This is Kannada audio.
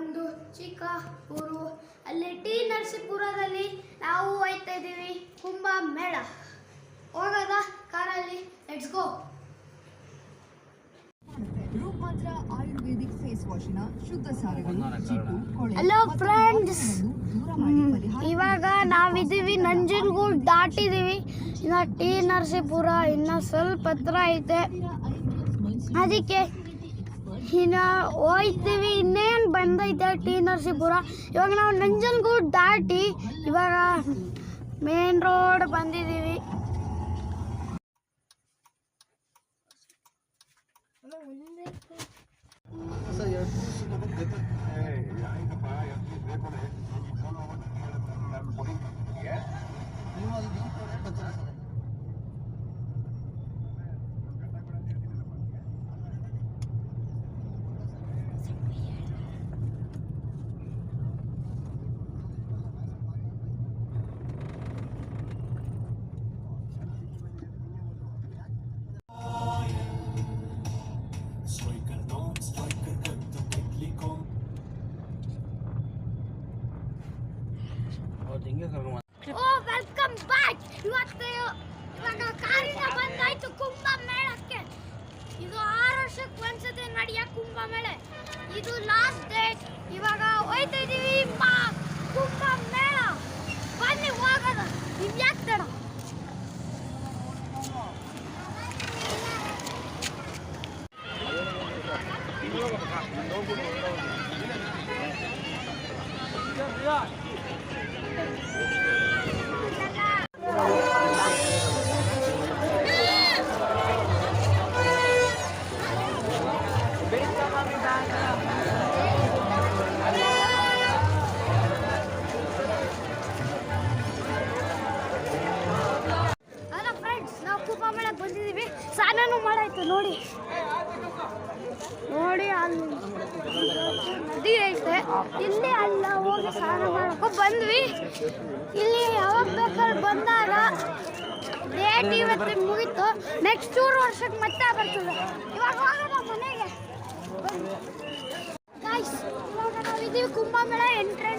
ಒಂದು ಚಿಕ್ಕ ಊರು. ಅಲ್ಲಿ ಟಿ ನರಸೀಪುರದಲ್ಲಿ ನಾವು ಹೋಗ್ತಾ ಇದ್ದೀವಿ ಕುಂಭ ಮೇಳ. ಹೋಗೋದ ಕಾರಲ್ಲಿ, ಲೆಟ್ಸ್ ಗೋ. ರೂಪಾಂತರ ಆಯುರ್ವೇದಿಕ್ ಫೇಸ್ ವಾಶಿನ ಶುದ್ಧ ಸಾರಗಳು, ಜಿಡ್ಡು, ಕೊಳೆ. ಹಲೋ ಫ್ರೆಂಡ್ಸ್, ಇವಾಗ ನಾವಿದ್ದೀವಿ ನಂಜನಗೂಡು ದಾಟಿದ್ದೀವಿ. ಇನ್ನು ಟಿ ನರಸೀಪುರ ಇನ್ನು ಸ್ವಲ್ಪ ಹತ್ರ ಐತೆ, ಅದಕ್ಕೆ ಇನ್ನು ಹೋಯ್ತೀವಿ. ಇನ್ನೇನು ಬಂದೈತೆ ಟಿ ನರಸೀಪುರ. ಇವಾಗ ನಾವು ನಂಜನಗೂಡು ದಾಟಿ ಇವಾಗ ಮೇನ್ ರೋಡ್ ಬಂದಿದ್ದೀವಿ. Welcome back. ಇವಾಗ ಕಾರಿನ ಬಂದಾಯ್ತು ಕುಂಭ ಮೇಳಕ್ಕೆ. ಇದು 6 ವರ್ಷಕ್ಕೆ ಒಂದ್ಸತಿ ನಡೆಯೋ ಕುಂಭ ಮೇಳ. ಇದು ಲಾಸ್ಟ್ ಡೇಟ್. ಇವಾಗ ಹೋಯ್ತಾ ಇದೀವಿ ಕುಂಭ ಮೇಳ. ಬನ್ನಿ ಹೋಗೋದ. ಇನ್ಯಾಕ್ ತಡ. ಬಂದಿದ್ದೀವಿ, ಸ್ನಾನನೂ ಮಾಡಾಯ್ತು. ನೋಡಿ ಅಲ್ಲಿ ನದಿ ಐತೆ. ಇಲ್ಲಿ ಅಲ್ಲ ಹೋಗಿ ಸ್ನಾನ ಮಾಡಕ್ಕೂ ಬಂದ್ವಿ. ಇಲ್ಲಿ ಯಾವಾಗ ಬೇಕಾದ್ರೆ ಬಂದಾಗ ಡೇಟ್ ಇವತ್ತು ಮುಗೀತು. ನೆಕ್ಸ್ಟ್ 2 ವರ್ಷಕ್ಕೆ ಮತ್ತೆ ಬರ್ತದೆ. ಇವಾಗ ಹೋಗೋಣ ಮನೆಗೆ. ಇವಾಗ ನಾವಿದ್ದೀವಿ ಕುಂಭ ಮೇಳ ಎಂಟ್ರೆನ್ಸ್.